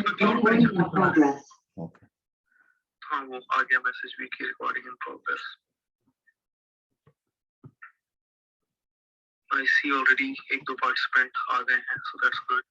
Recording in progress. Okay. हाँ वो आ गया मैसेज भी कि recording in progress. I see already एक दो पार्टिसिपेंट आ गए हैं, so that's good.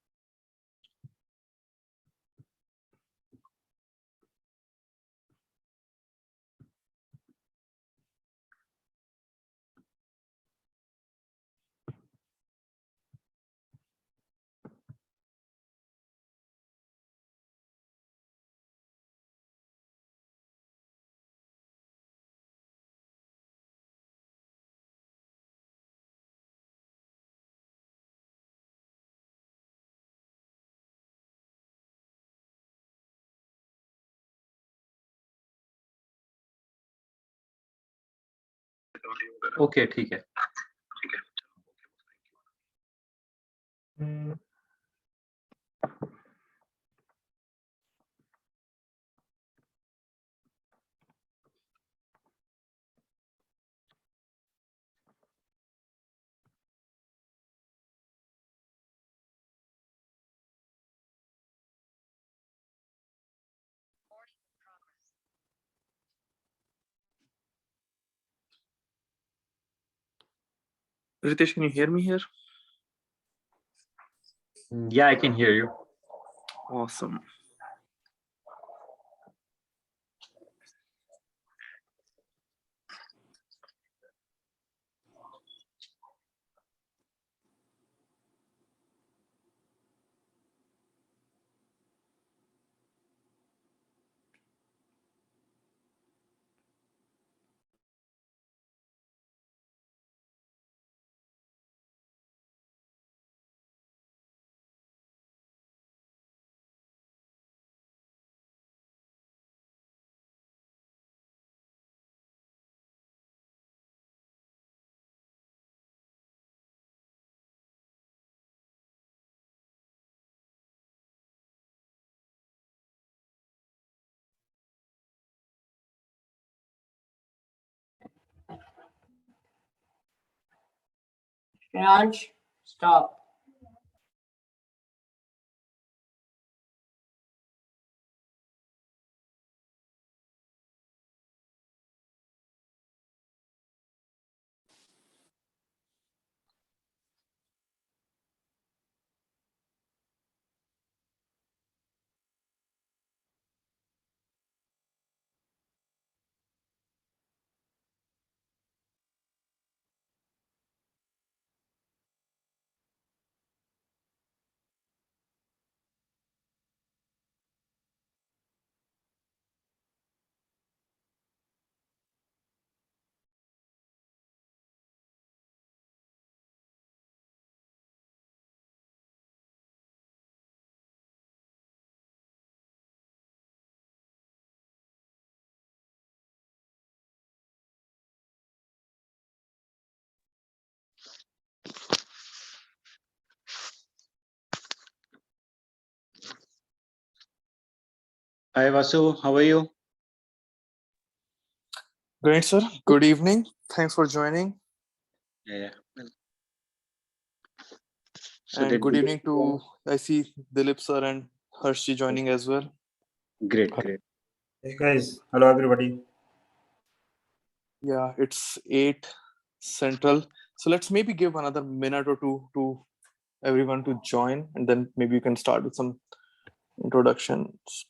Okay, ठीक है. ठीक है. Ritesh, can you hear me here? Yeah, I can hear you. Awesome. Raj, stop. Hi Vasu, how are you? Great, sir. Good evening. Thanks for joining. Yeah. And good evening to, I see Dileep sir and Harshi joining as well. Great. Hey guys, hello everybody. Yeah, it's 8 Central. So let's maybe give another minute or two to everyone to join, and then maybe you can start with some introductions.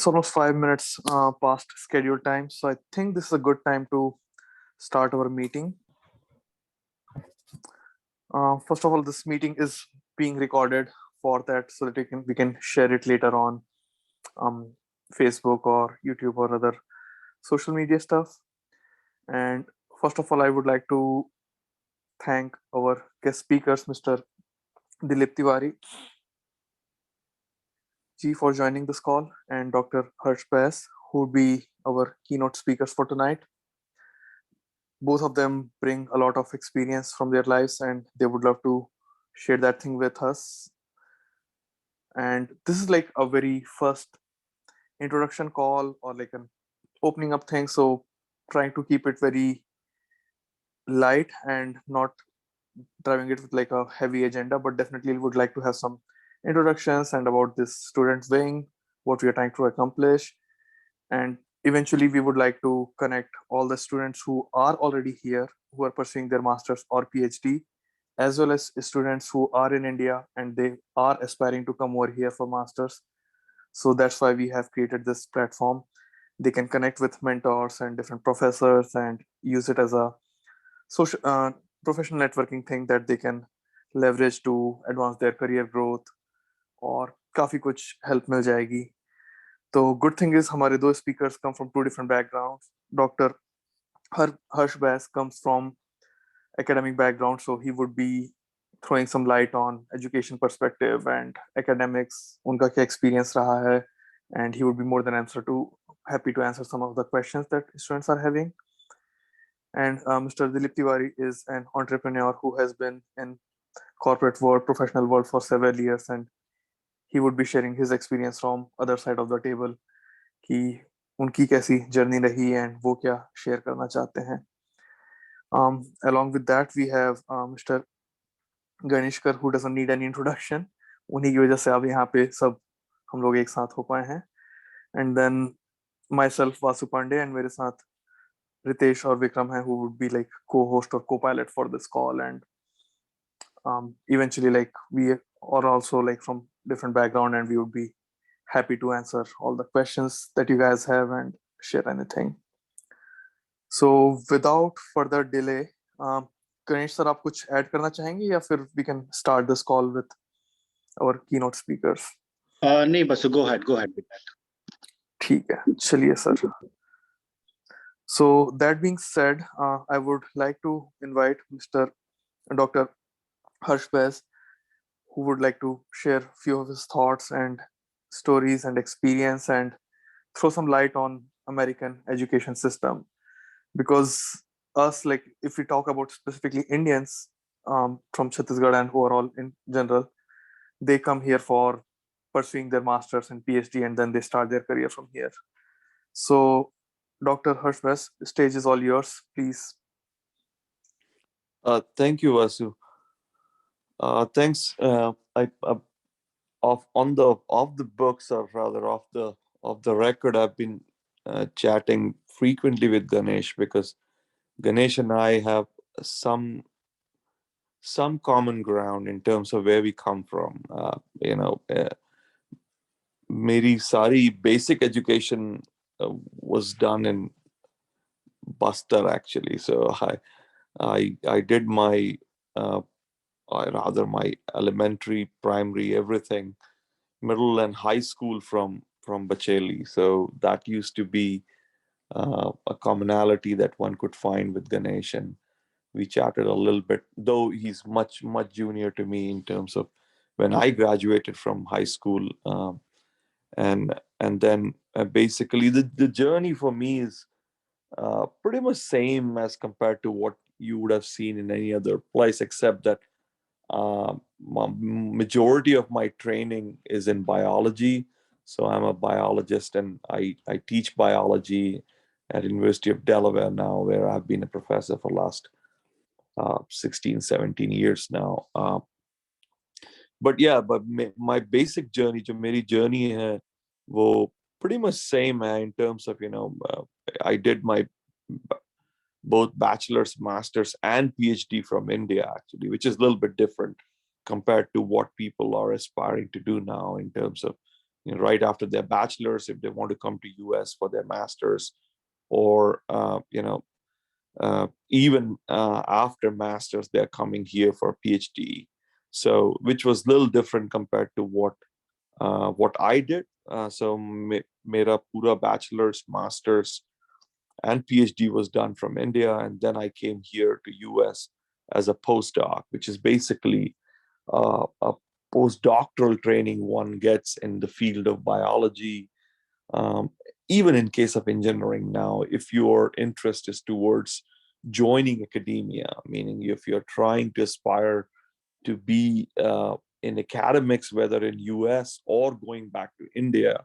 It's almost 5 minutes past scheduled time, so I think this is a good time to start our meeting. First of all, this meeting is being recorded for that, so that we can share it later on Facebook or YouTube or other social media stuff. And first of all, I would like to thank our guest speakers, Mr. Dileep Tiwari ji, for joining this call, and Dr. Bais, who would be our keynote speakers for tonight. Both of them bring a lot of experience from their lives, and they would love to share that thing with us. And this is like a very first introduction call or like an opening up thing, so trying to keep it very light and not driving it with like a heavy agenda, but definitely would like to have some introductions and about this student wing, what we are trying to accomplish. And eventually we would like to connect all the students who are already here, who are pursuing their master's or PhD, as well as students who are in India and they are aspiring to come over here for masters. So that's why we have created this platform. They can connect with mentors and different professors and use it as a social professional networking thing that they can leverage to advance their career growth, और काफी कुछ help मिल जाएगी. तो good thing is हमारे दो speakers come from two different backgrounds. Dr. Harsh Bais comes from academic background, so he would be throwing some light on education perspective and academics, उनका क्या experience रहा है, and he would be more than happy to answer some of the questions that students are having. And Mr. Dileep Tiwari is an entrepreneur who has been in corporate world, professional world for several years, and he would be sharing his experience from other side of the table कि उनकी कैसी journey रही and वो क्या share करना चाहते हैं. Along with that, we have Mr. Ganeshkar, who doesn't need any introduction. उन्हीं की वजह से अब यहाँ पे सब हम लोग एक साथ हो पाए हैं. And then myself, Vasu Pande, and मेरे साथ Ritesh or Vikram hai, who would be like co-host or co-pilot for this call. And eventually like we are also like from different background, and we would be happy to answer all the questions that you guys have and share anything. So without further delay, Ganesh sir, आप कुछ add करना चाहेंगे या फिर we can start this call with our keynote speakers? नहीं Vasu, go ahead with that. ठीक है, चलिए sir. So that being said, I would like to invite Mr. Dr. Harsh Bais, who would like to share a few of his thoughts and stories and experience and throw some light on American education system. Because us, like if we talk about specifically Indians from Chhattisgarh and overall in general, they come here for pursuing their masters and PhD, and then they start their career from here. So Dr. Harsh Bais, the stage is all yours, please. Thank you, Vasu. Thanks. Off the books, or rather off the record, I've been chatting frequently with Ganesh, because Ganesh and I have some common ground in terms of where we come from. मेरी सारी basic education was done in Bastar, actually. So I did my my elementary, primary, everything, middle and high school from Bacheli. So that used to be a commonality that one could find with Ganesh, and we chatted a little bit, though he's much junior to me in terms of when I graduated from high school. And then basically the journey for me is pretty much same as compared to what you would have seen in any other place, except that majority of my training is in biology. So I'm a biologist, and I teach biology at University of Delaware now, where I've been a professor for last 16, 17 years now. But my basic journey, जो मेरी journey है, वो pretty much same है in terms of, I did my both bachelor's, master's, and PhD from India, actually, which is a little bit different compared to what people are aspiring to do now in terms of right after their bachelor's, if they want to come to US for their master's, or even after master's, they're coming here for a PhD. So, which was a little different compared to what I did. So, mera pura bachelor's, master's, and PhD was done from India, and then I came here to US as a postdoc, which is basically a postdoctoral training one gets in the field of biology. Even in case of engineering now, if your interest is towards joining academia, meaning if you're trying to aspire to be in academics, whether in US or going back to India,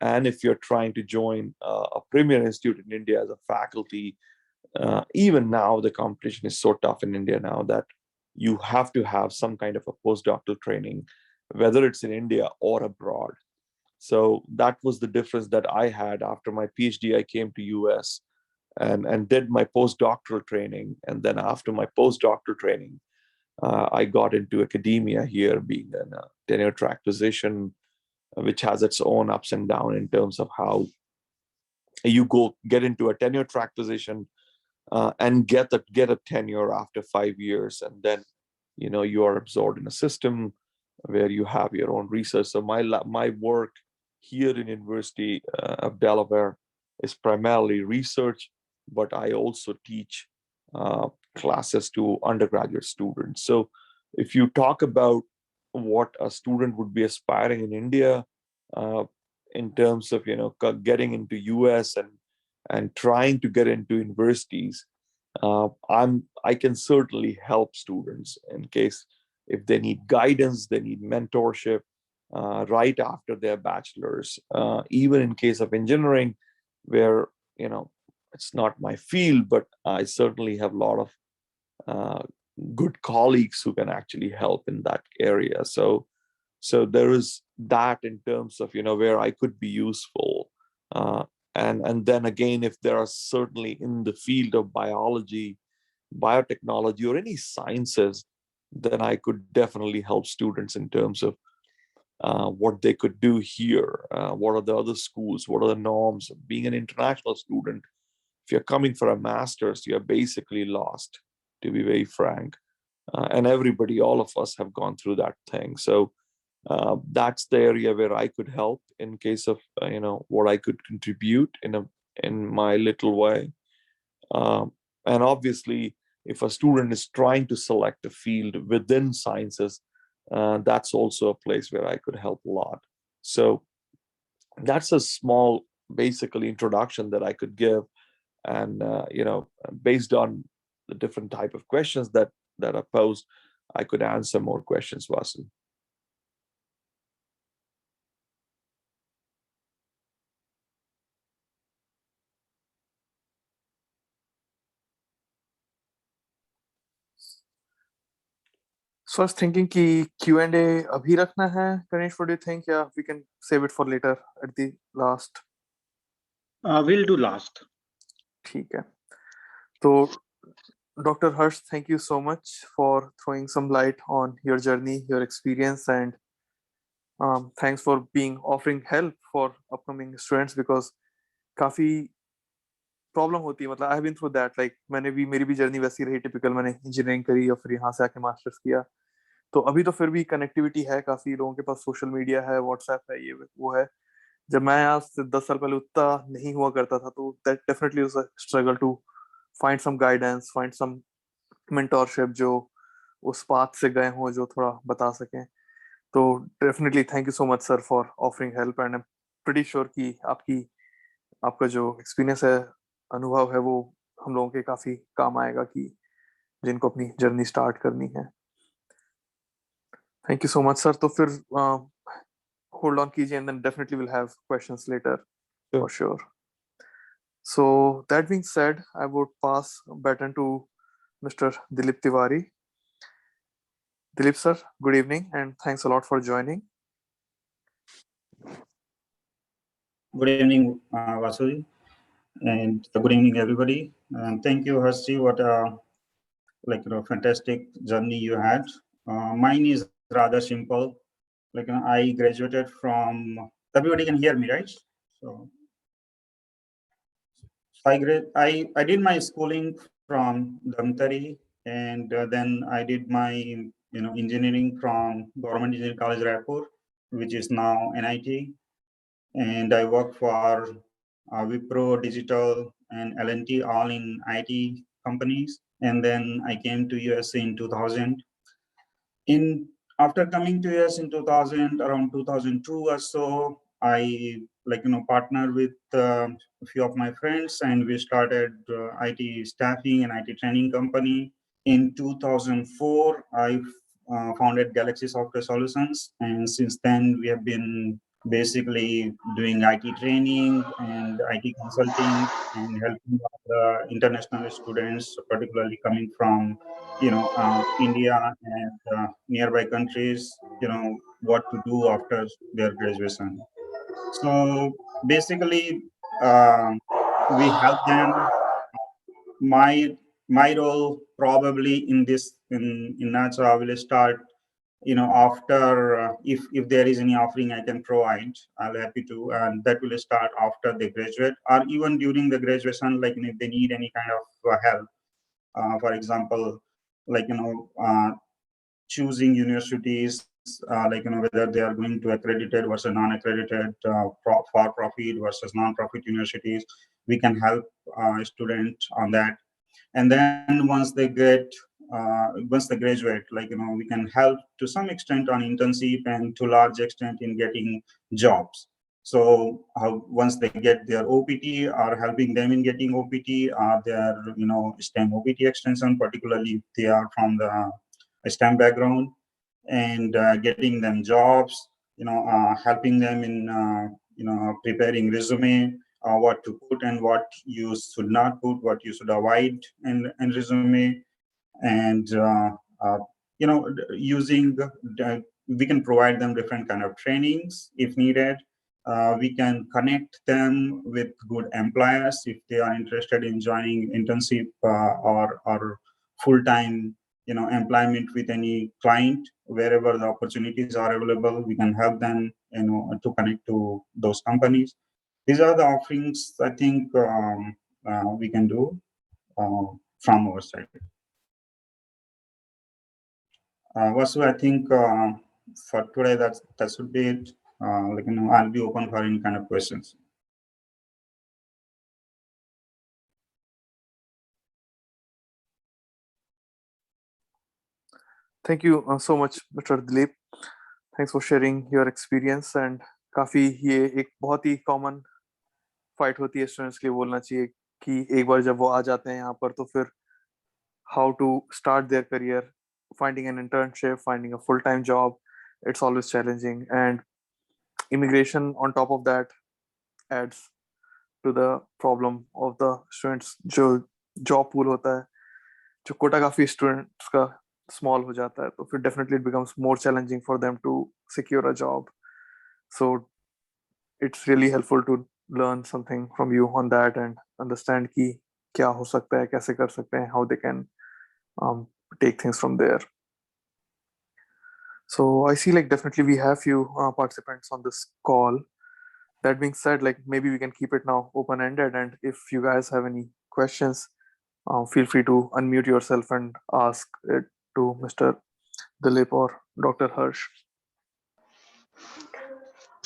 and if you're trying to join a premier institute in India as a faculty, even now the competition is so tough in India now that you have to have some kind of a postdoctoral training, whether it's in India or abroad. So that was the difference that I had. After my PhD, I came to US and did my postdoctoral training. And then after my postdoctoral training, I got into academia here, being in a tenure track position, which has its own ups and downs in terms of how you get into a tenure track position and get a tenure after 5 years, and then you are absorbed in a system where you have your own research. So my work here in University of Delaware is primarily research, but I also teach classes to undergraduate students. So if you talk about what a student would be aspiring in India, in terms of getting into US and trying to get into universities, I can certainly help students in case if they need guidance, they need mentorship right after their bachelor's. Even in case of engineering, where it's not my field, but I certainly have a lot of good colleagues who can actually help in that area. So there is that in terms of where I could be useful. And then again, if there are certainly in the field of biology, biotechnology, or any sciences, then I could definitely help students in terms of what they could do here. What are the other schools? What are the norms? Being an international student, if you're coming for a master's, you're basically lost, to be very frank. And everybody, all of us have gone through that thing. So that's the area where I could help in case of what I could contribute in my little way. And obviously, if a student is trying to select a field within sciences, that's also a place where I could help a lot. So that's a small, basically, introduction that I could give. And based on the different type of questions that are posed, I could answer more questions, Vasu. So I was thinking कि Q&A अभी रखना है, Ganesh, what do you think? Yeah, we can save it for later at the last. We'll do last. ठीक है. So Dr. Harsh, thank you so much for throwing some light on your journey, your experience, and thanks for offering help for upcoming students, because काफी problem होती है. मतलब I have been through that. Like मेरी भी journey वैसी रही, typical. मैंने engineering करी और फिर यहाँ से आके मास्टर्स किया. तो अभी तो फिर भी कनेक्टिविटी है, काफी लोगों के पास सोशल मीडिया है, व्हाट्सएप है, ये वो है. जब मैं यहाँ से 10 साल पहले उतना नहीं हुआ करता था, तो that definitely was a struggle to find some guidance, find some mentorship जो उस पाथ से गए हों, जो थोड़ा बता सकें. तो definitely thank you so much sir for offering help, and I am pretty sure कि आपका जो एक्सपीरियंस है, अनुभव है, वो हम लोगों के काफी काम आएगा कि जिनको अपनी जर्नी स्टार्ट करनी है. Thank you so much sir. तो फिर होल्ड ऑन कीजिए, and then definitely will have questions later for sure. So that being said, I would pass baton to Mr. Dileep Tiwari. Dileep sir, good evening, and thanks a lot for joining. Good evening, Vasu, and good evening, everybody. And thank you, Harshi. What a fantastic journey you had. Mine is rather simple. I graduated from, everybody can hear me, right? So I did my schooling from Dhamtari, and then I did my engineering from Government Engineering College Raipur, which is now NIT, and I worked for Wipro, Digital, and L&T, all in IT companies. And then I came to US in 2000. After coming to US in 2000, around 2002 or so, I partnered with a few of my friends, and we started IT staffing and IT training company. In 2004, I founded Galaxy Software Solutions, and since then we have been basically doing IT training and IT consulting and helping the international students, particularly coming from India and nearby countries, what to do after their graduation. So basically, we help them. My role probably in NACHA will start, after if there is any offering I can provide, I'll happy to, and that will start after they graduate or even during the graduation, if they need any kind of help. For example, choosing universities, whether they are going to accredited versus non-accredited, for-profit versus non-profit universities, we can help students on that. And then once they graduate, we can help to some extent on internship and to large extent in getting jobs. So once they get their OPT, or helping them in getting OPT, or their STEM OPT extension, particularly if they are from the STEM background, and getting them jobs, helping them in preparing resume, what to put and what you should not put, what you should avoid in resume, and using we can provide them different kind of trainings if needed. We can connect them with good employers if they are interested in joining internship or full-time employment with any client. Wherever the opportunities are available, we can help them to connect to those companies. These are the offerings I think we can do from our side. Vasu, I think for today that should be it. I'll be open for any kind of questions. Thank you so much, Mr. Dileep. Thanks for sharing your experience. And काफी ये एक बहुत ही common fight होती है students के लिए, बोलना चाहिए कि एक बार जब वो आ जाते हैं यहाँ पर तो फिर how to start their career, finding an internship, finding a full-time job, it's always challenging, and immigration on top of that adds to the problem of the students. जो job pool होता है, जो कोटा काफी students का small हो जाता है, तो फिर definitely it becomes more challenging for them to secure a job. So it's really helpful to learn something from you on that and understand कि क्या हो सकता है, कैसे कर सकते हैं, how they can take things from there. So I see definitely we have few participants on this call. That being said, maybe we can keep it now open-ended, and if you guys have any questions, feel free to unmute yourself and ask it to Mr. Dileep or Dr. Harsh.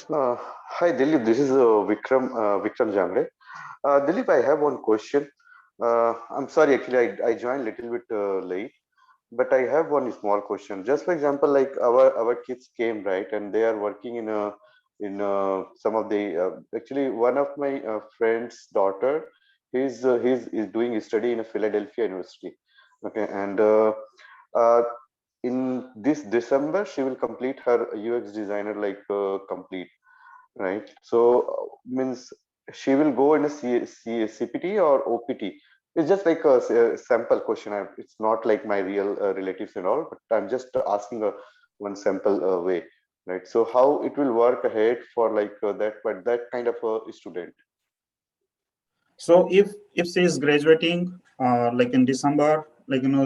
Hi Dileep, this is Vikram Jamre. Dileep, I have one question. I'm sorry, actually I joined a little bit late, but I have one small question. Just for example, our kids came, right, and they are working in some of the actually one of my friend's daughter, he's doing his study in a Philadelphia University. Okay, and in this December she will complete her UX designer complete, right? So means she will go in a CPT or OPT. It's just like a sample question. It's not like my real relatives and all, but I'm just asking one sample way, right? So how it will work ahead for that kind of a student? So if she is graduating in December,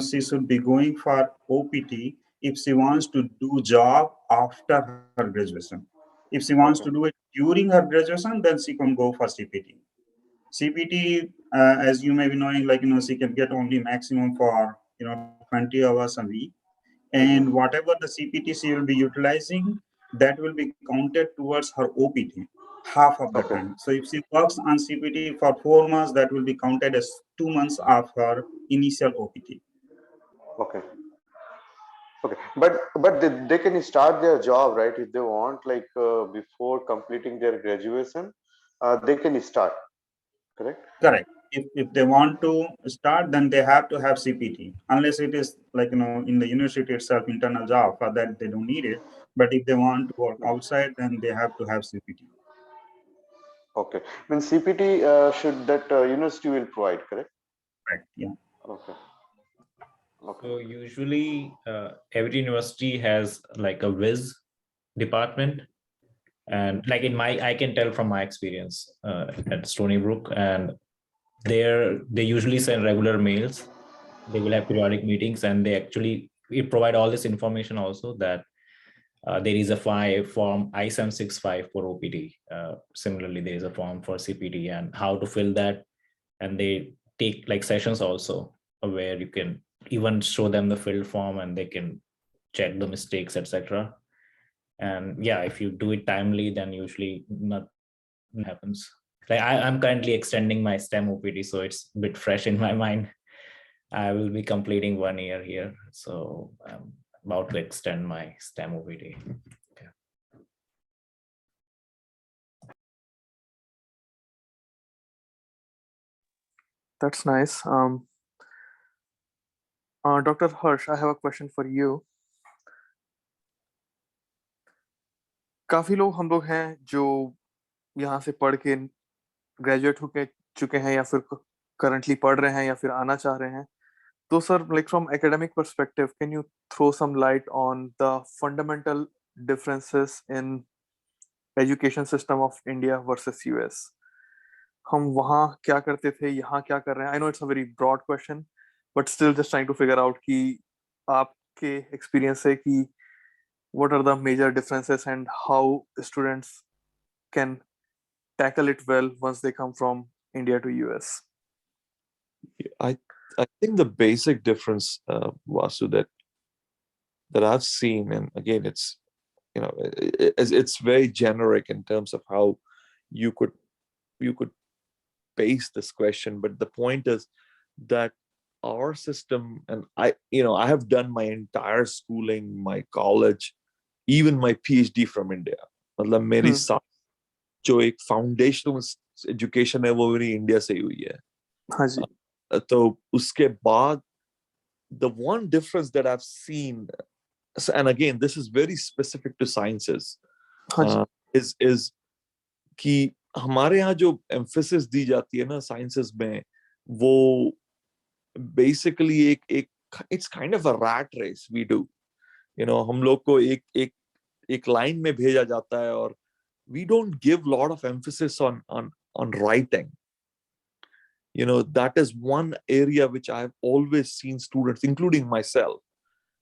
she should be going for OPT, if she wants to do job after her graduation. If she wants to do it during her graduation, then she can go for CPT. CPT, as you may be knowing, like, she can get only maximum for, 20 hours a week. And whatever the CPT she will be utilizing, that will be counted towards her OPT, half of the time. So if she works on CPT for 4 months, that will be counted as 2 months of her initial OPT. Okay. Okay, but they can start their job, right? If they want, like before completing their graduation, they can start. Correct. Correct. If they want to start, then they have to have CPT. Unless it is like, in the university itself, internal job, for that they don't need it. But if they want to work outside, then they have to have CPT. Okay. When CPT should that university will provide, correct? Right. Yeah. Okay. Okay. So usually every university has like a whiz department, and like I can tell from my experience at Stony Brook, and they usually send regular mails. They will have periodic meetings, and we provide all this information also, that there is a form I-765 for OPT. Similarly, there is a form for CPT and how to fill that. And they take like sessions also where you can even show them the filled form and they can check the mistakes, etc. And yeah, if you do it timely, then usually nothing happens. Like I'm currently extending my STEM OPT, so it's a bit fresh in my mind. I will be completing 1 year here, so I'm about to extend my STEM OPT. Okay. That's nice. Dr. Harsh, I have a question for you. काफी लोग हम लोग हैं जो यहाँ से पढ़ के ग्रेजुएट होके चुके हैं या फिर करंटली पढ़ रहे हैं या फिर आना चाह रहे हैं. So sir, like from academic perspective, can you throw some light on the fundamental differences in education system of India versus US? हम वहाँ क्या करते थे, यहाँ क्या कर रहे हैं? I know it's a very broad question, but still just trying to figure out कि आपके experience से कि what are the major differences and how students can tackle it well once they come from India to US. I think the basic difference, Vasu, that I've seen, and again, it's it's very generic in terms of how you could base this question, but the point is that our system, and I have done my entire schooling, my college, even my PhD from India. मतलब मेरी जो एक foundational education है वो मेरी India से हुई है. हाँ जी. तो उसके बाद the one difference that I've seen, and again this is very specific to sciences, is कि हमारे यहाँ जो emphasis दी जाती है ना sciences में, वो basically it's kind of a rat race we do. हम लोग को एक line में भेजा जाता है और we don't give a lot of emphasis on writing. That is one area which I've always seen students, including myself,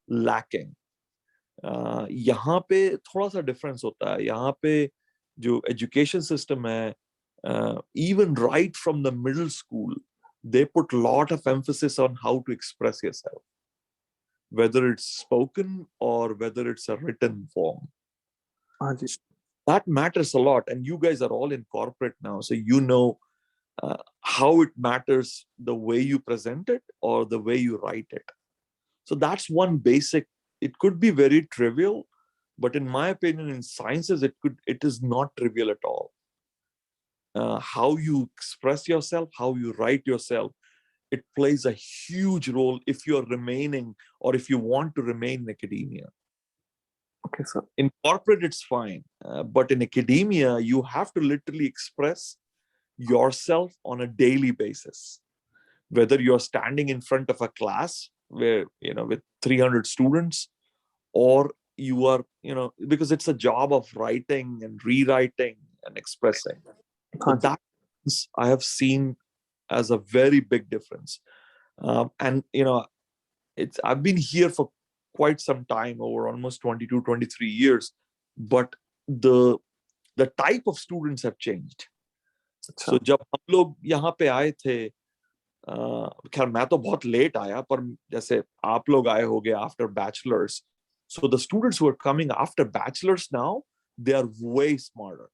lacking. यहाँ पे थोड़ा सा difference होता है. यहाँ पे जो education system है, even right from the middle school, they put a lot of emphasis on how to express yourself, whether it's spoken or whether it's a written form. That matters a lot, and you guys are all in corporate now, so how it matters, the way you present it or the way you write it. So that's one basic. It could be very trivial, but in my opinion, in sciences, it is not trivial at all. How you express yourself, how you write yourself, it plays a huge role if you're remaining or if you want to remain in academia. Okay, sir. In corporate, it's fine, but in academia, you have to literally express yourself on a daily basis. Whether you're standing in front of a class where, with 300 students, or you are, because it's a job of writing and rewriting and expressing. So that I have seen as a very big difference. And, I've been here for quite some time, over almost 22, 23 years, but the type of students have changed. So जब हम लोग यहाँ पे आए थे, खैर मैं तो बहुत लेट आया, पर जैसे आप लोग आए होगे after bachelors. So the students who are coming after bachelors now, they are way smarter.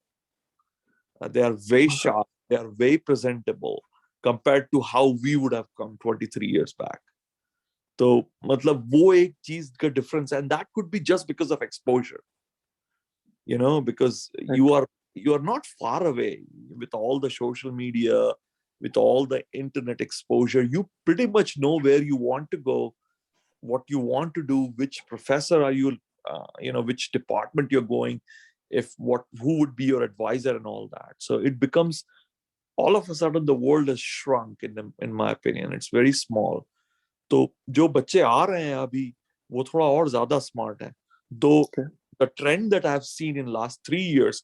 They are way sharp. They are way presentable compared to how we would have come 23 years back. तो मतलब वो एक चीज का difference, and that could be just because of exposure. You know, because you are not far away with all the social media, with all the internet exposure. You pretty much know where you want to go, what you want to do, which professor are you, which department you're going, who would be your advisor and all that. So it becomes, all of a sudden the world has shrunk in my opinion. It's very small. तो जो बच्चे आ रहे हैं अभी वो थोड़ा और ज्यादा स्मार्ट है. Though the trend that I've seen in last 3 years,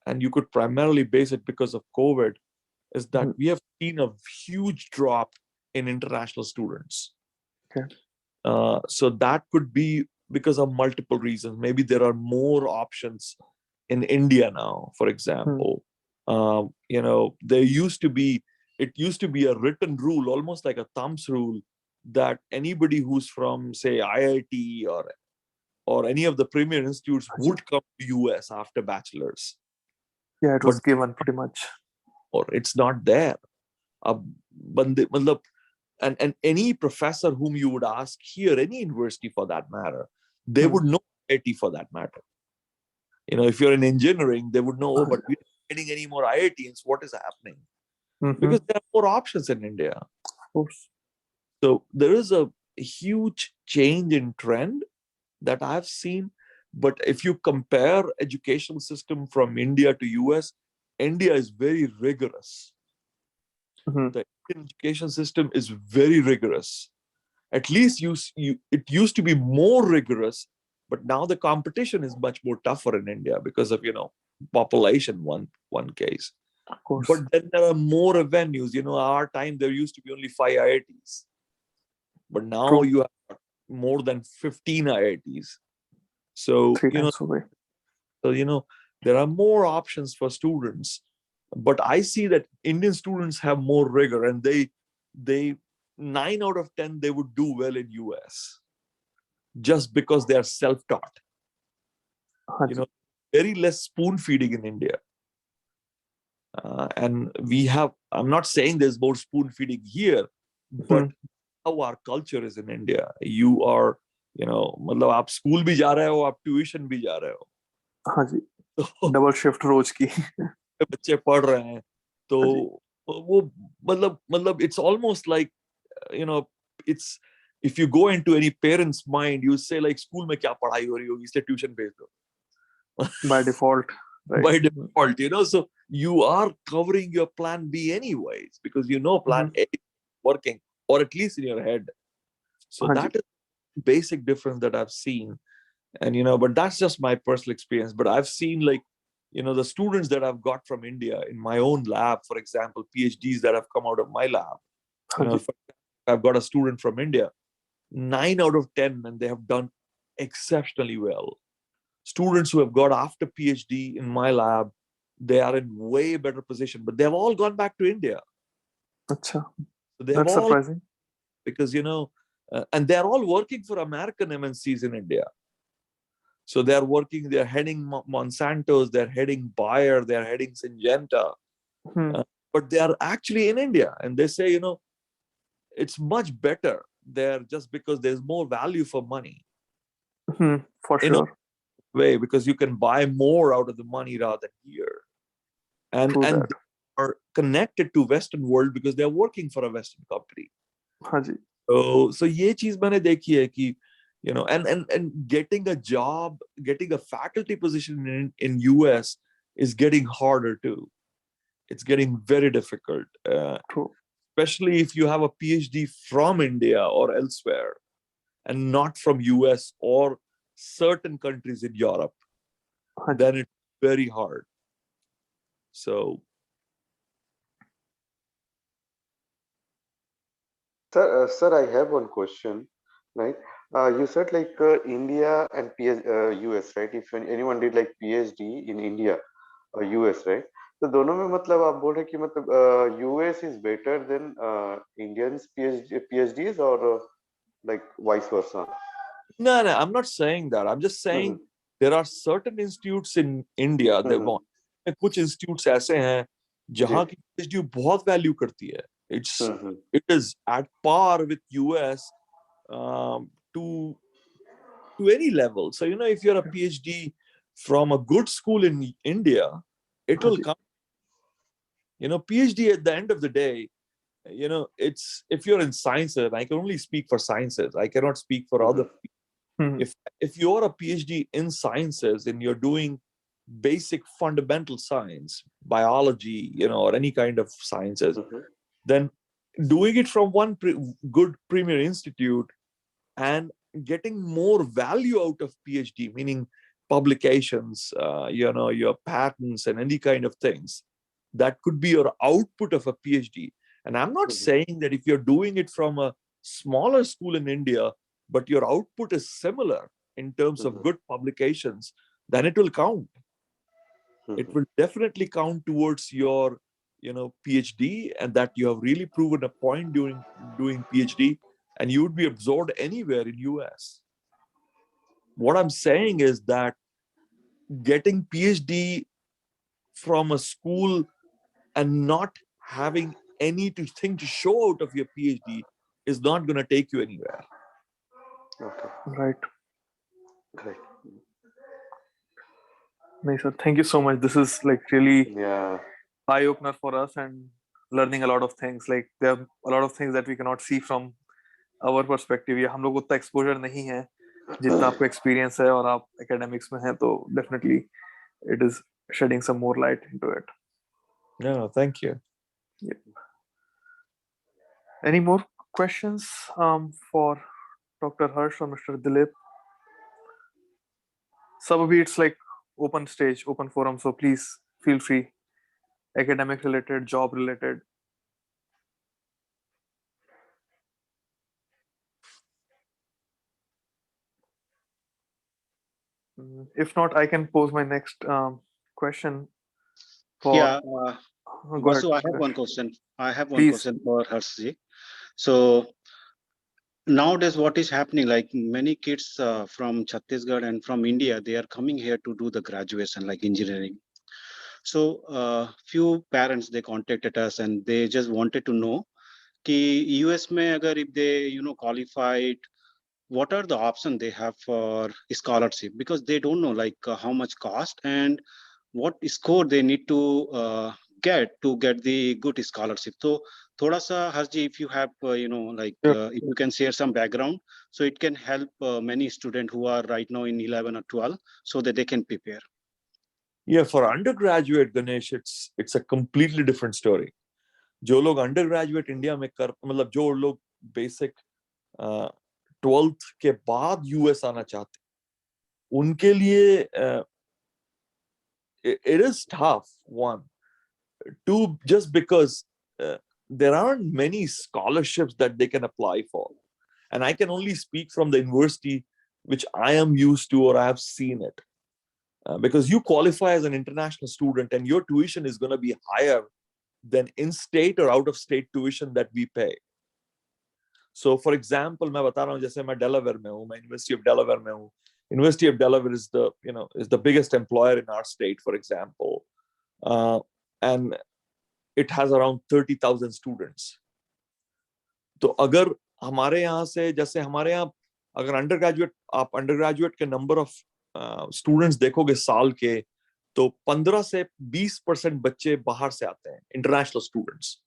and you could primarily base it because of COVID, is that we have seen a huge drop in international students. So that could be because of multiple reasons. Maybe there are more options in India now, for example. It used to be a written rule, almost like a thumbs rule, that anybody who's from, say, IIT or any of the premier institutes would come to US after bachelor's. Yeah, it was given pretty much. Or it's not there. And any professor whom you would ask here, any university for that matter, they would know IIT for that matter. If you're in engineering, they would know, but we're not getting any more IITs. What is happening? Because there are more options in India. Of course. So there is a huge change in trend that I've seen. But if you compare educational system from India to US, India is very rigorous. The Indian education system is very rigorous. At least it used to be more rigorous, but now the competition is much more tougher in India because of, population, one case. Of course. But then there are more avenues. Our time there used to be only 5 IITs. But now you have more than 15 IITs. So, there are more options for students. But I see that Indian students have more rigor, and they 9 out of 10, they would do well in US just because they are self-taught. Very less spoon feeding in India. And I'm not saying there's more spoon feeding here, but how our culture is in India. You are, मतलब आप school भी जा रहे हो, आप tuition भी जा रहे हो. हाँ जी. डबल शिफ्ट रोज की. बच्चे पढ़ रहे हैं, तो वो मतलब it's almost like, it's, if you go into any parent's mind, you say like, school में क्या पढ़ाई हो रही होगी, इसलिए ट्यूशन भेज दो. By default. Right. By default, so you are covering your plan B anyways, because plan A is working, or at least in your head. So that is the basic difference that I've seen. And, but that's just my personal experience. But I've seen, like, the students that I've got from India in my own lab, for example, PhDs that have come out of my lab. I've got a student from India, 9 out of 10, and they have done exceptionally well. Students who have got after PhD in my lab, they are in way better position, but they've all gone back to India. Achha. So they That's surprising. Because, and they're all working for American MNCs in India. So they're heading Monsanto's, they're heading Bayer, they're heading Syngenta, but they are actually in India. And they say, it's much better there just because there's more value for money. For sure. Way, because you can buy more out of the money rather than here. And they are connected to Western world because they're working for a Western company. So ये चीज मैंने देखी है कि, and getting a job, getting a faculty position in US is getting harder too. It's getting very difficult, especially if you have a PhD from India or elsewhere and not from US or certain countries in Europe, then it's very hard. So, sir, I have one question, right? You said like India and US, right? If anyone did like PhD in India or US, right? तो दोनों में मतलब आप बोल रहे हैं कि मतलब US is better than Indians PhDs or like vice versa? No, I'm not saying that. I'm just saying there are certain institutes in India that want. कुछ institutes ऐसे हैं जहाँ की PhD बहुत value करती है. It is at par with US to any level. So if you're a PhD from a good school in India, it will come. PhD at the end of the day, it's if you're in sciences, I can only speak for sciences. I cannot speak for other people. If you're a PhD in sciences and you're doing basic fundamental science, biology, or any kind of sciences, then doing it from one good premier institute and getting more value out of PhD, meaning publications, your patents and any kind of things, that could be your output of a PhD. And I'm not saying that if you're doing it from a smaller school in India, but your output is similar in terms of good publications, then it will count. It will definitely count towards your PhD, and that you have really proven a point during doing PhD, and you would be absorbed anywhere in US. What I'm saying is that getting PhD from a school and not having anything to show out of your PhD is not going to take you anywhere. Okay. Right. Great. Nice, sir. Thank you so much. This is like really Yeah. eye-opener for us and learning a lot of things. Like there are a lot of things that we cannot see from our perspective. या हम लोग उतना exposure नहीं है जितना आपको experience है और आप academics में हैं, तो definitely it is shedding some more light into it. No, thank you. Yep. Any more questions for Dr. Harsh or Mr. Dileep? Sababhi, it's like open stage, open forum, so please feel free. Academic related, job related. If not, I can pose my next question. For, Yeah, go ahead. Vasu, I have one question. I have one Please. question for Harshji. So nowadays, what is happening? Like many kids from Chhattisgarh and from India, they are coming here to do the graduation, like engineering. So few parents, they contacted us and they just wanted to know कि US में अगर if they qualified, what are the options they have for scholarship, because they don't know like how much cost and what score they need to get the good scholarship. So thoda sa Harji, if you have if you can share some background, so it can help many students who are right now in 11 or 12 so that they can prepare. Yeah, for undergraduate, Ganesh, it's a completely different story. जो लोग undergraduate India में मतलब जो लोग basic 12th के बाद US आना चाहते, उनके लिए it is tough. One, two, just because there aren't many scholarships that they can apply for, and I can only speak from the university which I am used to or I have seen it. Because you qualify as an international student and your tuition is going to be higher than in-state or out-of-state tuition that we pay. So, for example, मैं बता रहा हूँ जैसे मैं Delaware में हूँ, मैं University of Delaware में हूँ. University of Delaware is the biggest employer in our state, for example, and it has around 30,000 students. तो अगर हमारे यहाँ से जैसे हमारे यहाँ अगर undergraduate के number of students देखोगे साल के, तो 15 से 20% बच्चे बाहर से आते हैं, international students.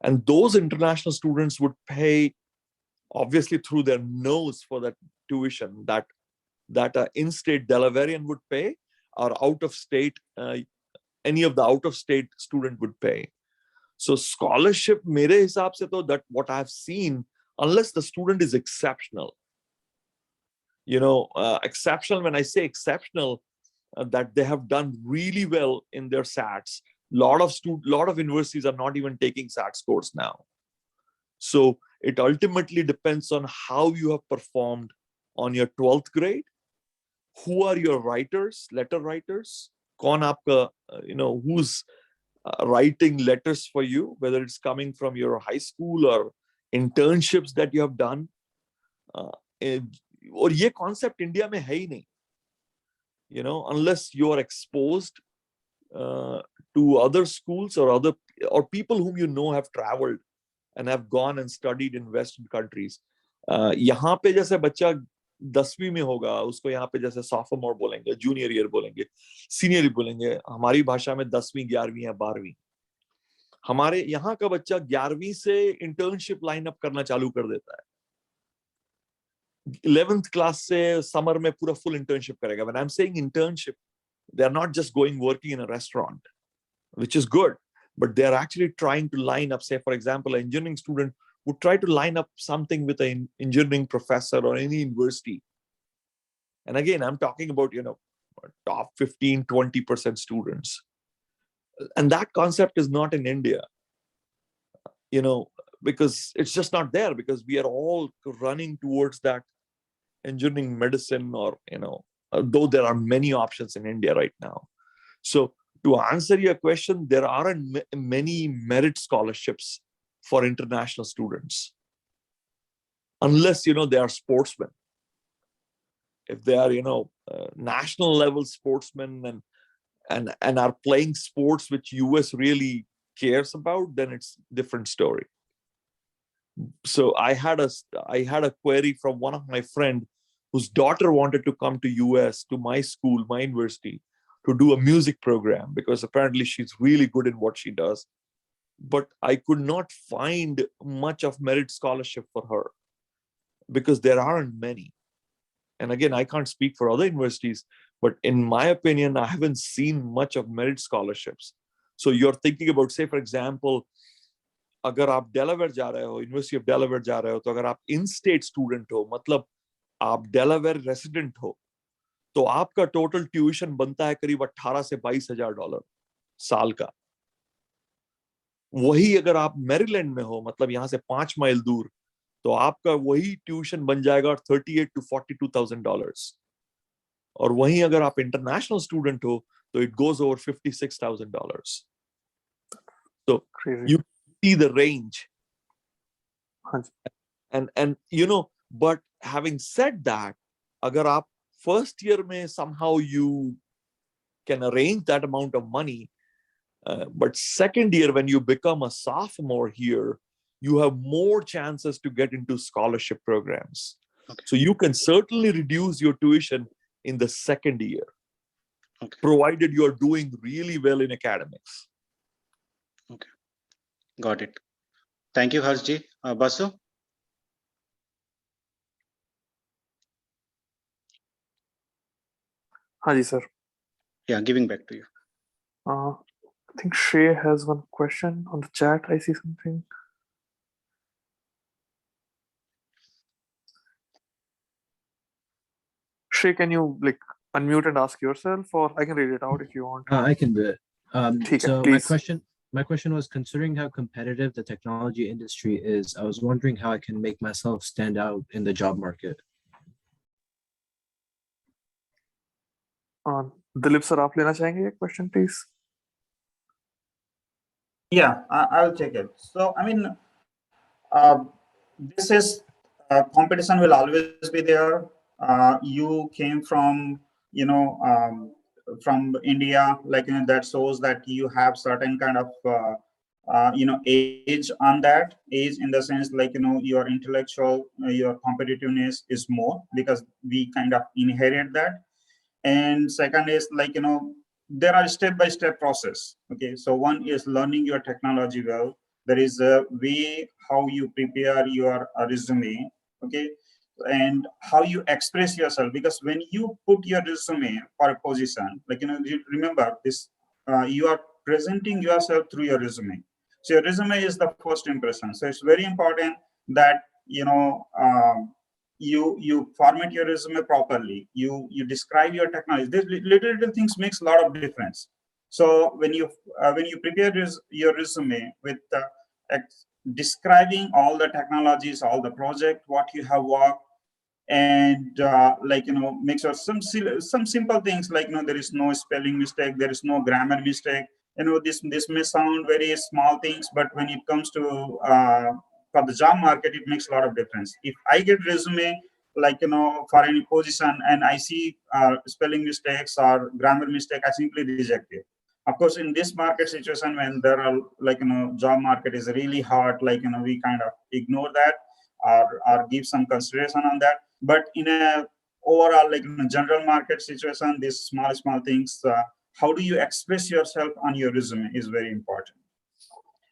And those international students would pay, obviously through their nose, for that tuition that in-state Delawarean would pay, or out-of-state, any of the out-of-state student would pay. So scholarship, मेरे हिसाब से तो that what I've seen, unless the student is exceptional, exceptional, when I say exceptional, that they have done really well in their SATs. Lot of universities are not even taking SAT scores now. So it ultimately depends on how you have performed on your 12th grade? Who are your writers, letter writers? Kaun aapka, who's writing letters for you, whether it's coming from your high school or internships that you have done. और ये concept India में है ही नहीं. Unless you are exposed to other schools or people whom have traveled and have gone and studied in Western countries. यहाँ पे जैसे बच्चा 10वीं में होगा, उसको यहाँ पे जैसे sophomore बोलेंगे, junior year बोलेंगे, senior year बोलेंगे. हमारी भाषा में 10वीं, 11वीं या 12वीं. हमारे यहाँ का बच्चा 11वीं से इंटर्नशिप लाइन अप करना चालू कर देता है. 11th क्लास से समर में पूरा फुल इंटर्नशिप करेगा. When I'm saying internship, they are not just going working in a restaurant, which is good, but they are actually trying to line up. Say, for example, an engineering student would try to line up something with an engineering professor or any university. And again, I'm talking about, top 15, 20% students. And that concept is not in India, because it's just not there, because we are all running towards that engineering, medicine, or, though there are many options in India right now. So to answer your question, there aren't many merit scholarships for international students, unless, they are sportsmen. If they are, national level sportsmen and are playing sports which US really cares about, then it's different story. So I had a query from one of my friend whose daughter wanted to come to US, to my school, my university, to do a music program, because apparently she's really good in what she does. But I could not find much of merit scholarship for her, because there aren't many. And again, I can't speak for other universities, but in my opinion, I haven't seen much of merit scholarships. So you're thinking about, say, for example, अगर आप Delaware जा रहे हो, University of Delaware जा रहे हो, तो अगर आप in-state student हो, मतलब आप Delaware resident हो, तो आपका total tuition बनता है करीब 18 से 22,000 डॉलर साल का. वही अगर आप Maryland में हो, मतलब यहाँ से 5 माइल दूर, तो आपका वही ट्यूशन बन जाएगा 38 to 42,000 डॉलर्स. और वहीं अगर आप इंटरनेशनल स्टूडेंट हो, तो it goes over $56,000. So Crazy. you see the range. And but having said that, अगर आप first year में somehow you can arrange that amount of money, but second year when you become a sophomore here, you have more chances to get into scholarship programs. Okay. So you can certainly reduce your tuition in the second year, provided you are doing really well in academics. Okay, got it. Thank you, Harshji. Vasu? Haji, sir. Yeah, giving back to you. I think Shay has one question on the chat. I see something. Shay, can you unmute and ask yourself, or I can read it out if you want. I can do it. So please. my question was, considering how competitive the technology industry is, I was wondering how I can make myself stand out in the job market. Dileep sir, आप लेना चाहेंगे एक question, please? Yeah, I'll take it. So, I mean, this is competition will always be there. You came from, from India, that shows that you have certain kind of, age on that. Age in the sense, your intellectual, your competitiveness is more, because we kind of inherit that. And second is there are step-by-step process. Okay, so one is learning your technology well. There is a way how you prepare your resume, okay, and how you express yourself. Because when you put your resume for a position, you remember this, you are presenting yourself through your resume. So your resume is the first impression. So it's very important that you format your resume properly. You describe your technology. These little things makes a lot of difference. So when you prepare your resume with describing all the technologies, all the project, what you have worked, and make sure some simple things like there is no spelling mistake, there is no grammar mistake. This may sound very small things, but when it comes to for the job market, it makes a lot of difference. If I get resume for any position and I see spelling mistakes or grammar mistake, I simply reject it. Of course, in this market situation, when there are job market is really hard, we kind of ignore that or give some consideration on that. But in a overall in a general market situation, these small things, how do you express yourself on your resume is very important.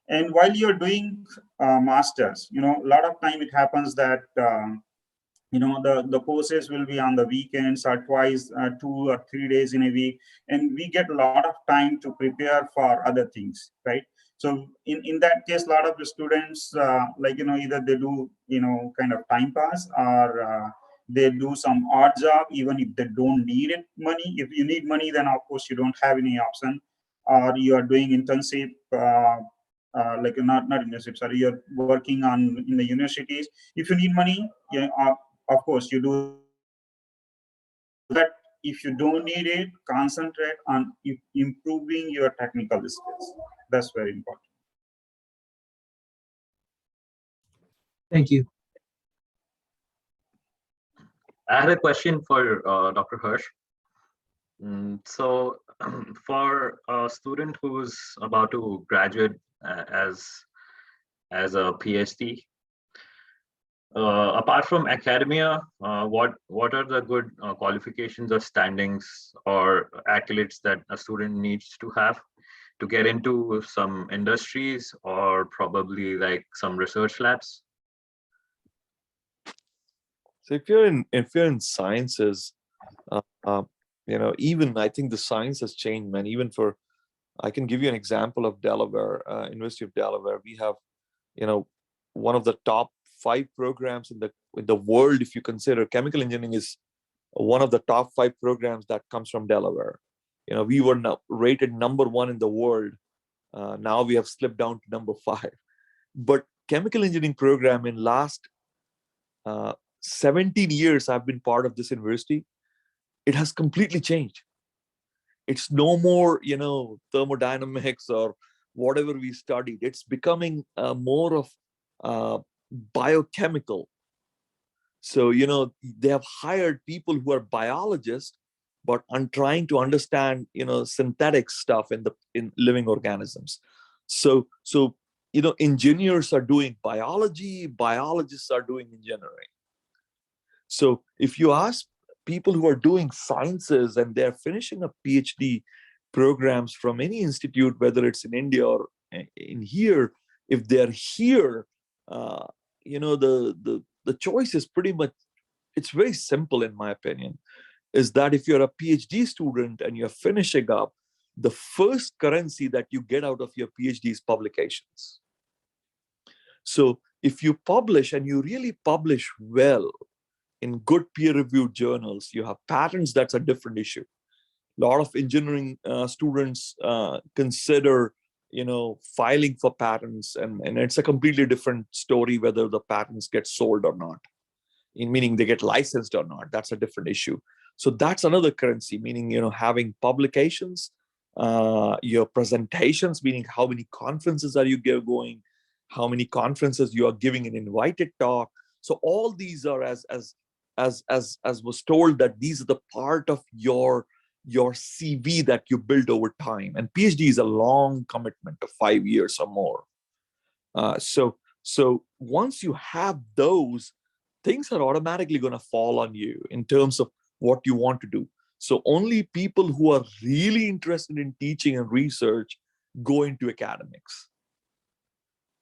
And while you're doing masters, a lot of time it happens that the courses will be on the weekends or twice 2 or 3 days in a week, and we get a lot of time to prepare for other things, right? So in that case, a lot of the students either they do kind of time pass, or they do some odd job even if they don't need it money. If you need money, then of course you don't have any option, or you are doing internship not internship, sorry, you're working on in the universities. If you need money, of course you do that. If you don't need it, concentrate on improving your technical skills. That's very important. Thank you. I had a question for Dr. Hirsch. So for a student who's about to graduate as a PhD, apart from academia, what are the good qualifications or standings or accolades that a student needs to have to get into some industries or probably like some research labs? So if you're in sciences, even I think the science has changed, man. Even I can give you an example of Delaware, University of Delaware. We have, one of the top 5 programs in the world. If you consider chemical engineering is one of the top 5 programs that comes from Delaware. We were rated number 1 in the world. Now we have slipped down to number 5. But chemical engineering program in last 17 years I've been part of this university, it has completely changed. It's no more, thermodynamics or whatever we studied. It's becoming more of biochemical. So, they have hired people who are biologists, but I'm trying to understand, synthetic stuff in living organisms. So, engineers are doing biology, biologists are doing engineering. So if you ask people who are doing sciences and they're finishing a PhD programs from any institute, whether it's in India or in here, if they're here, the choice is pretty much, it's very simple in my opinion, is that if you're a PhD student and you're finishing up, the first currency that you get out of your PhD is publications. So if you publish and you really publish well in good peer-reviewed journals, you have patents, that's a different issue. A lot of engineering students consider, filing for patents, and it's a completely different story whether the patents get sold or not, meaning they get licensed or not. That's a different issue. So that's another currency, meaning, having publications, your presentations, meaning how many conferences are you going, how many conferences you are giving an invited talk. So all these are as was told, that these are the part of your CV that you build over time. And PhD is a long commitment of 5 years or more. So once you have those, things are automatically going to fall on you in terms of what you want to do. So only people who are really interested in teaching and research go into academics.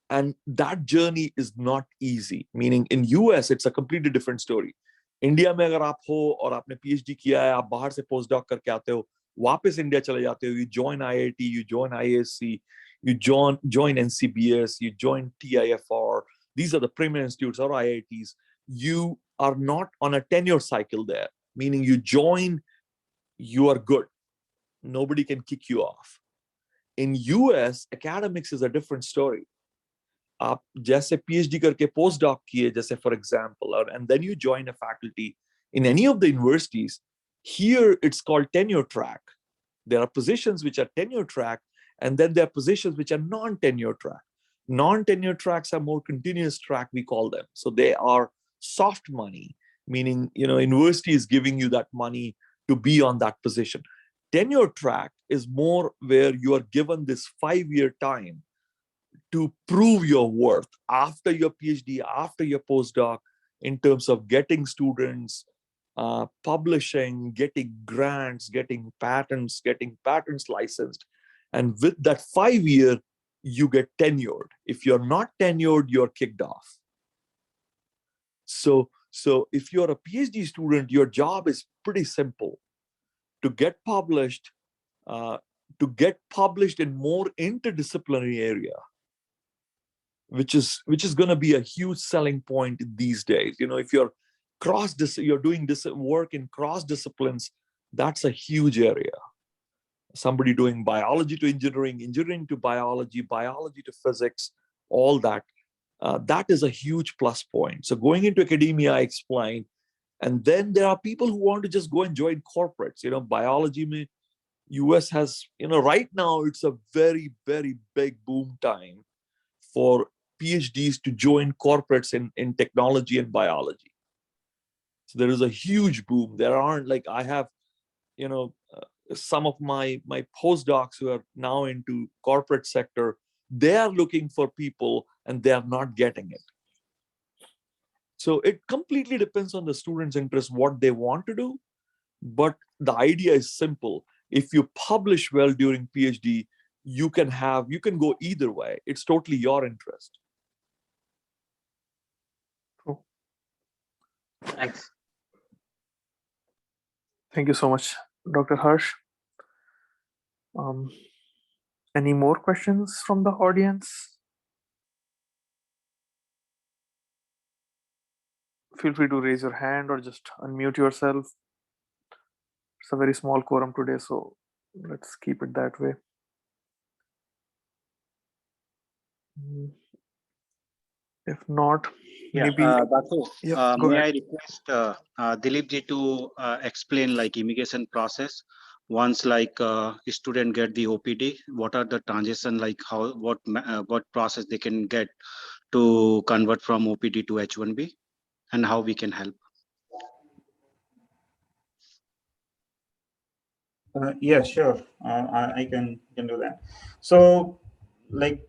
And that journey is not easy, meaning in US, it's a completely different story. India में अगर आप हो और आपने PhD किया है, आप बाहर से पोस्ट डॉक करके आते हो, वापस इंडिया चले जाते हो, you join IIT, you join ISC, you join NCBS, you join TIFR. These are the premier institutes or IITs. You are not on a tenure cycle there, meaning you join, you are good. Nobody can kick you off. In US, academics is a different story. आप जैसे PhD करके postdoc किए, जैसे for example, and then you join a faculty in any of the universities. Here it's called tenure track. There are positions which are tenure track, and then there are positions which are non-tenure track. Non-tenure tracks are more continuous track, we call them. So they are soft money, meaning, university is giving you that money to be on that position. Tenure track is more where you are given this 5-year time to prove your worth after your PhD, after your postdoc, in terms of getting students, publishing, getting grants, getting patents licensed. And with that 5-year, you get tenured. If you're not tenured, you're kicked off. So if you're a PhD student, your job is pretty simple: to get published in more interdisciplinary area, which is going to be a huge selling point these days. If you're doing this work in cross disciplines, that's a huge area. Somebody doing biology to engineering, engineering to biology, biology to physics, all that. That is a huge plus point. So going into academia, I explained, and then there are people who want to just go and join corporates. Biology, US has, right now it's a very, very big boom time for PhDs to join corporates in technology and biology. So there is a huge boom. There aren't, like, I have, some of my postdocs who are now into corporate sector, they are looking for people and they are not getting it. So it completely depends on the student's interest, what they want to do. But the idea is simple. If you publish well during PhD, you can go either way. It's totally your interest. Cool. Thanks. Thank you so much, Dr. Harsh. Any more questions from the audience? Feel free to raise your hand or just unmute yourself. It's a very small quorum today, so let's keep it that way. If not, maybe. Vasu, Yeah, go may ahead. I request Dileep ji to explain like immigration process? Once like a student get the OPD, what are the transition, like what process they can get to convert from OPD to H1B, and how we can help? Yeah, sure. I can do that. So, like,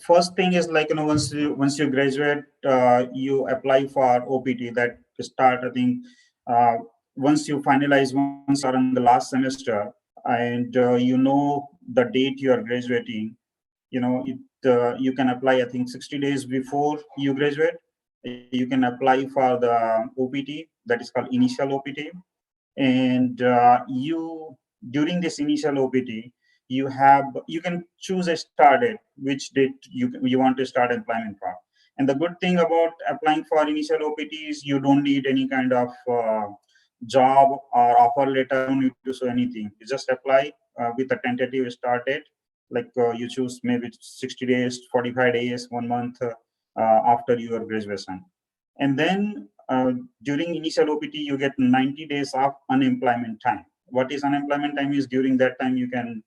first thing is, like, once you graduate, you apply for OPT. That start, I think, once you finalize, once you are in the last semester, and the date you are graduating, you can apply, I think, 60 days before you graduate. You can apply for the OPT, that is called initial OPT. And during this initial OPT, you can choose a start date, which date you want to start employment for. And the good thing about applying for initial OPT is you don't need any kind of job or offer letter. You don't need to show anything. You just apply with a tentative start date, like you choose maybe 60 days, 45 days, 1 month after your graduation. And then during initial OPT, you get 90 days of unemployment time. What is unemployment time is during that time you can,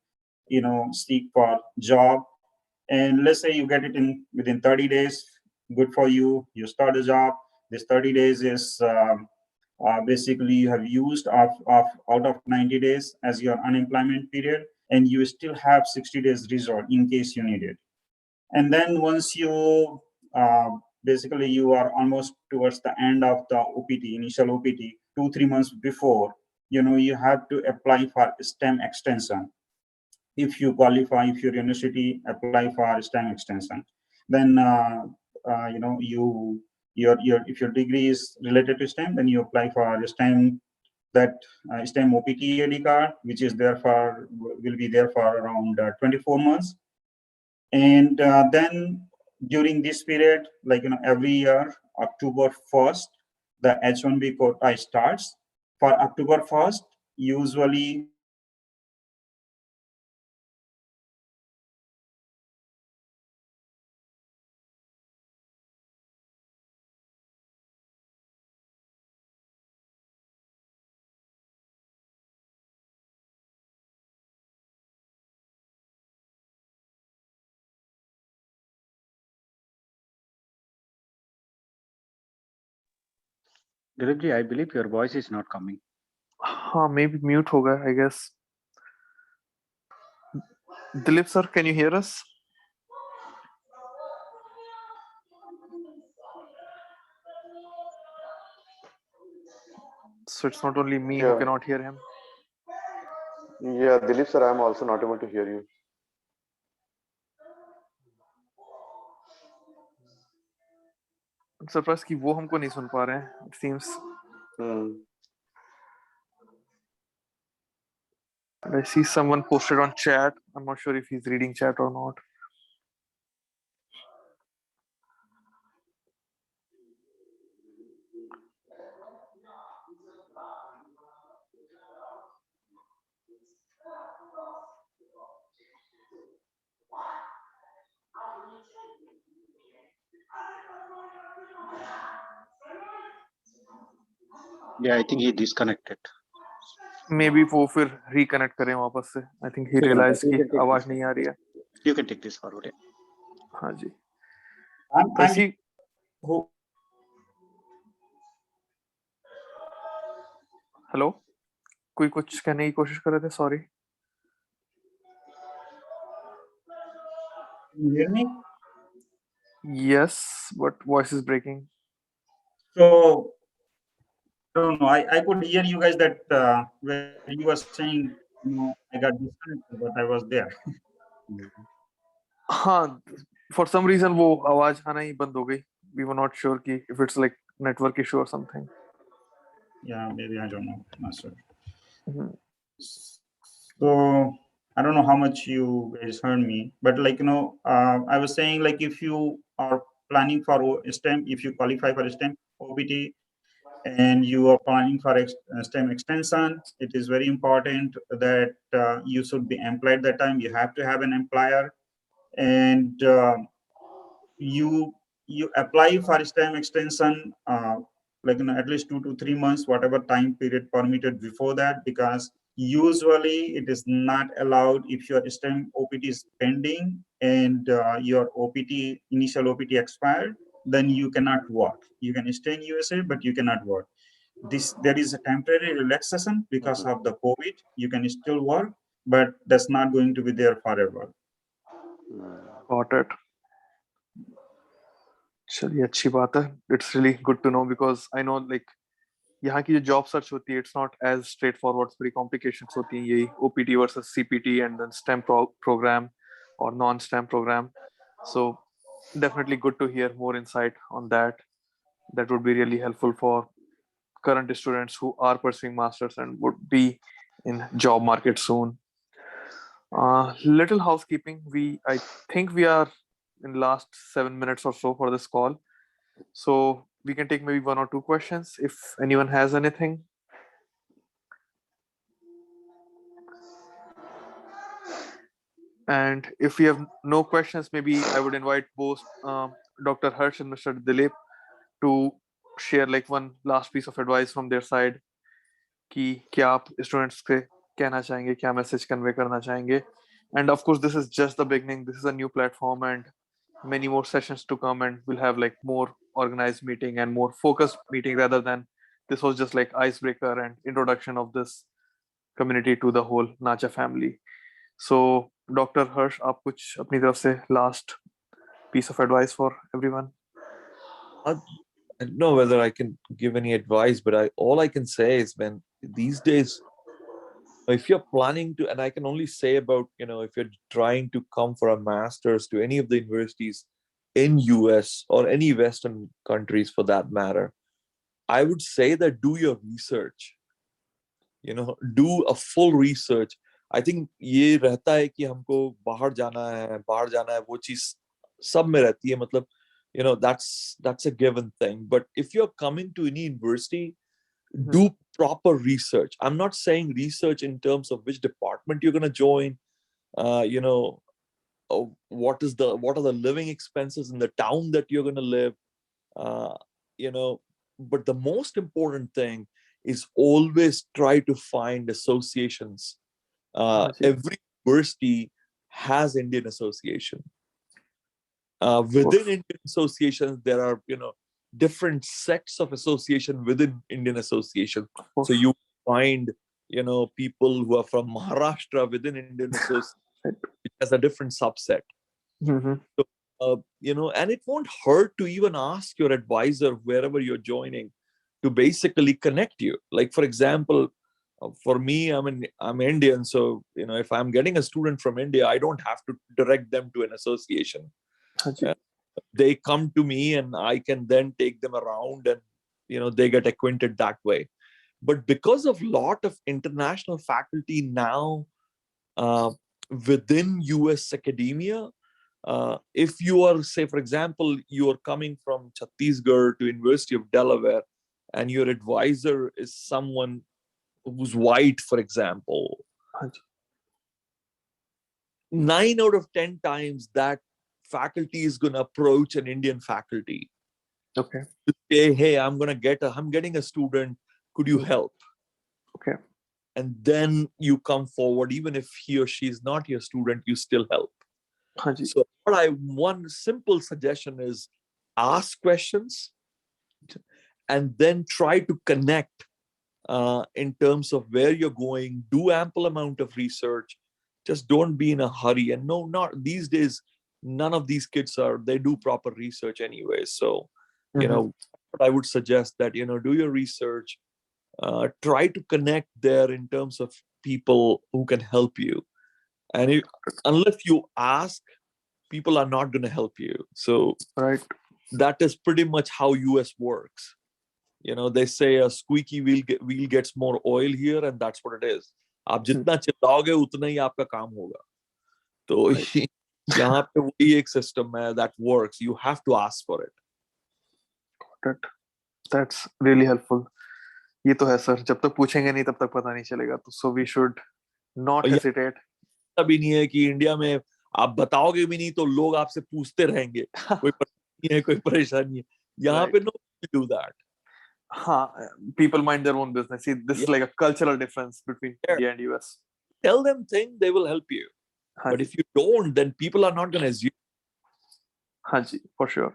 seek for job. And let's say you get it within 30 days, good for you. You start a job. This 30 days is basically you have used out of 90 days as your unemployment period, and you still have 60 days reserved in case you need it. And then once you basically you are almost towards the end of the OPT, initial OPT, 2-3 months before, you have to apply for STEM extension. If you qualify, if your university apply for STEM extension, then if your degree is related to STEM, then you apply for STEM, that STEM OPT AD card, which is will be there for around 24 months. And then during this period, like, every year, October 1st, the H1B quota starts. For October 1st, usually Dileep ji, I believe your voice is not coming. Maybe mute hoga, I guess. Dilip sir, can you hear us? So it's not only me who Yeah. cannot hear him. Yeah, Dilip sir, I'm also not able to hear you. I'm surprised कि वो हमको नहीं सुन पा रहे हैं. It seems. I see someone posted on chat. I'm not sure if he's reading chat or not. Yeah, I think he disconnected. Maybe वो फिर reconnect करें वापस से. I think he realized कि आवाज नहीं आ रही है. You can take this forward. Yeah. हाँ जी. I'm See, who hello. कोई कुछ कहने की कोशिश कर रहे थे. Sorry. you hear me? Yes, but voice is breaking. So I don't know. I could hear you guys that when you were saying, I got disconnected, but I was there. हाँ, for some reason वो आवाज आना ही बंद हो गई. We were not sure कि if it's like network issue or something. Yeah, maybe I don't know. Not sure. Mhm. So I don't know how much you guys heard me, but I was saying like if you are planning for STEM, if you qualify for STEM OPT and you are planning for STEM extension, it is very important that you should be employed that time. You have to have an employer, and you apply for STEM extension at least 2 to 3 months, whatever time period permitted before that, because usually it is not allowed if your STEM OPT is pending and your initial OPT expired, then you cannot work. You can stay in USA, but you cannot work. There is a temporary relaxation because of the COVID. You can still work, but that's not going to be there forever. Got it. चलिए अच्छी बात है. It's really good to know because I know like यहाँ की जो job search होती है, it's not as straightforward. Pretty complications होती हैं यही OPT versus CPT and then STEM program or non-STEM program. So definitely good to hear more insight on that. That would be really helpful for current students who are pursuing masters and would be in job market soon. Little housekeeping. I think we are in last 7 minutes or so for this call. So we can take maybe 1 or 2 questions if anyone has anything. And if we have no questions, maybe I would invite both Dr. Harsh and Mr. Dileep to share like one last piece of advice from their side कि क्या आप students के कहना चाहेंगे, क्या message convey करना चाहेंगे. And of course, this is just the beginning. This is a new platform and many more sessions to come, and we'll have like more organized meeting and more focused meeting rather than this was just like icebreaker and introduction of this community to the whole NACHA family. So Dr. Harsh, आप कुछ अपनी तरफ से last piece of advice for everyone? I don't know whether I can give any advice, but all I can say is, man, these days, if you're planning to, and I can only say about, if you're trying to come for a master's to any of the universities in US or any Western countries for that matter, I would say that do your research, do a full research. I think ये रहता है कि हमको बाहर जाना है वो चीज सब में रहती है, मतलब that's a given thing. But if you're coming to any university, do proper research. I'm not saying research in terms of which department you're going to join, what are the living expenses in the town that you're going to live, but the most important thing is always try to find associations. Every university has Indian association. Within Indian associations, there are different sets of association within Indian association. course. So you find, people who are from Maharashtra within Indian association, which has a different subset. Mhm. So, and it won't hurt to even ask your advisor wherever you're joining to basically connect you. Like, for example, for me, I'm Indian. So, if I'm getting a student from India, I don't have to direct them to an association. Haji. They come to me and I can then take them around and, they get acquainted that way. But because of lot of international faculty now within US academia, if you are, say, for example, you are coming from Chhattisgarh to University of Delaware and your advisor is someone who's white, for example, Haji. 9 out of 10 times that faculty is going to approach an Indian faculty Okay. to say, hey, I'm getting a student, could you help? Okay. And then you come forward, even if he or she is not your student, you still help. Haji. So one simple suggestion is ask questions and then try to connect in terms of where you're going, do ample amount of research, just don't be in a hurry. And no, not these days, none of these kids they do proper research anyway. So, what I would suggest that, do your research, try to connect there in terms of people who can help you. And unless you ask, people are not going to help you. So Right. that is pretty much how US works. They say a squeaky wheel gets more oil here, and that's what it is. आप जितना चिल्लाओगे उतना ही आपका काम होगा. तो यहाँ पे वही एक system है that works. You have to ask for it. Got it. That's really helpful. ये तो है सर, जब तक पूछेंगे नहीं तब तक पता नहीं चलेगा. तो so we should not hesitate. तभी नहीं है कि इंडिया में आप बताओगे भी नहीं तो लोग आपसे पूछते रहेंगे. कोई परेशानी है, कोई परेशानी है. यहाँ पे no do that. People mind their own business. See, this is like a cultural difference between India and US. Tell them things, they will help you. But if you don't, then people are not going to assume. Haji, for sure.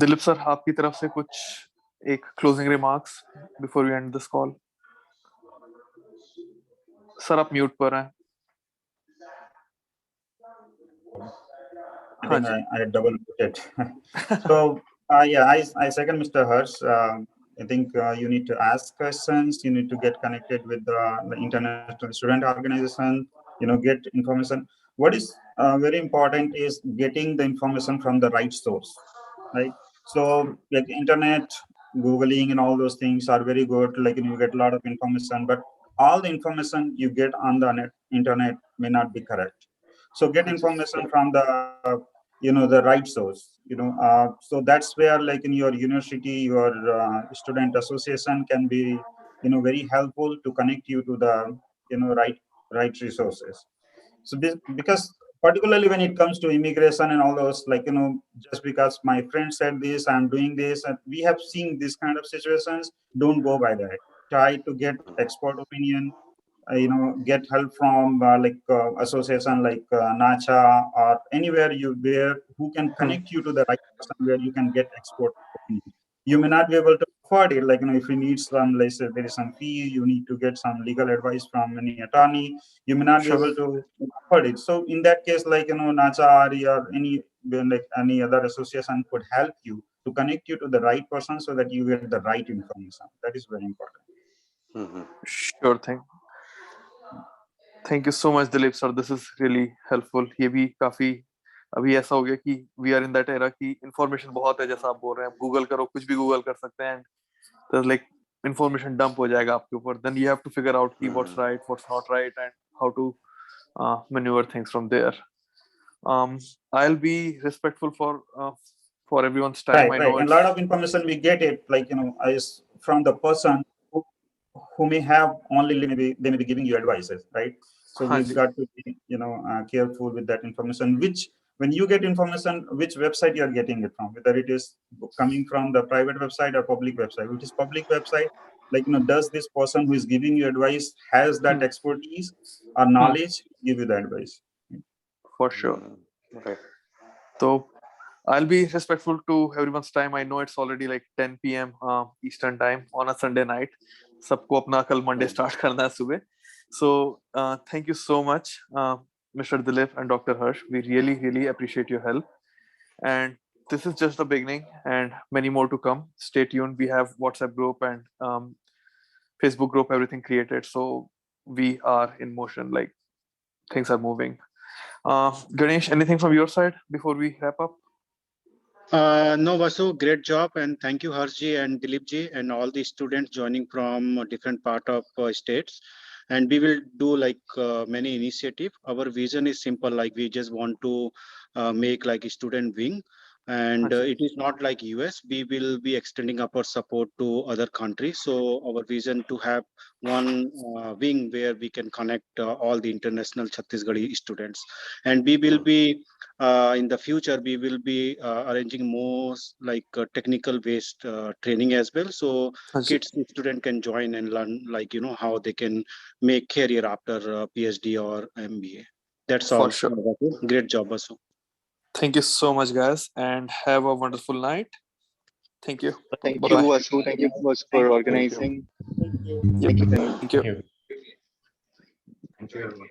Dilip sir, आपकी तरफ से कुछ एक closing remarks before we end this call. Sir, आप mute पर हैं. I think I double muted. So I second Mr. Harsh. I think you need to ask questions. You need to get connected with the international student organization. Get information. What is very important is getting the information from the right source, right? So like internet, Googling, and all those things are very good. Like you get a lot of information, but all the information you get on the internet may not be correct. So get information from the the right source. So that's where, like in your university, your student association can be very helpful to connect you to the right resources. So this, because particularly when it comes to immigration and all those, like just because my friend said this, I'm doing this, and we have seen this kind of situations. Don't go by that. Try to get expert opinion. Get help from association like NACHA or anywhere who can connect you to the right person where you can get expert opinion. You may not be able to afford it. Like if you need some, let's say there is some fee, you need to get some legal advice from any attorney. You may not be able to afford it. So in that case, like NACHA or any other association could help you to connect you to the right person so that you get the right information. That is very important. Sure thing. Thank you so much, Dileep sir. This is really helpful. ये भी काफी अभी ऐसा हो गया कि we are in that era कि information बहुत है, जैसा आप बोल रहे हैं. Google करो, कुछ भी Google कर सकते हैं. There's like information dump हो जाएगा आपके ऊपर. Then you have to figure out what's right, what's not right, and how to maneuver things from there. I'll be respectful for everyone's time. Right. And a lot of information we get it like is from the person who may have only they may be giving you advices, right? So we've got to be careful with that information. Which when you get information, which website you are getting it from, whether it is coming from the private website or public website. Which is public website, like does this person who is giving you advice has that expertise or knowledge to give you the advice? For sure. Okay. So I'll be respectful to everyone's time. I know it's already like 10 p.m. Eastern time on a Sunday night. सबको अपना कल Monday start करना है सुबह. So thank you so much, Mr. Dileep and Dr. Harsh. We really appreciate your help. And this is just the beginning, and many more to come. Stay tuned. We have WhatsApp group and Facebook group, everything created. So we are in motion. Like things are moving. Ganesh, anything from your side before we wrap up? No, Vasu, great job, and thank you, Harshji and Dileepji, and all the students joining from different part of states. And we will do like many initiative. Our vision is simple, like we just want to make like a student wing. And it is not like US. We will be extending our support to other countries. So our vision to have one wing where we can connect all the international Chhattisgarhi students. And we will be in the future, we will be arranging more like technical based training as well. So kids, student can join and learn like, how they can make career after PhD or MBA. That's all. For sure. Great job, Vasu. Thank you so much, guys, and have a wonderful night. Thank you. Thank Bye-bye. you, Vasu. Thank you, Vasu, for organizing. Thank you. Thank you. Thank you, everyone.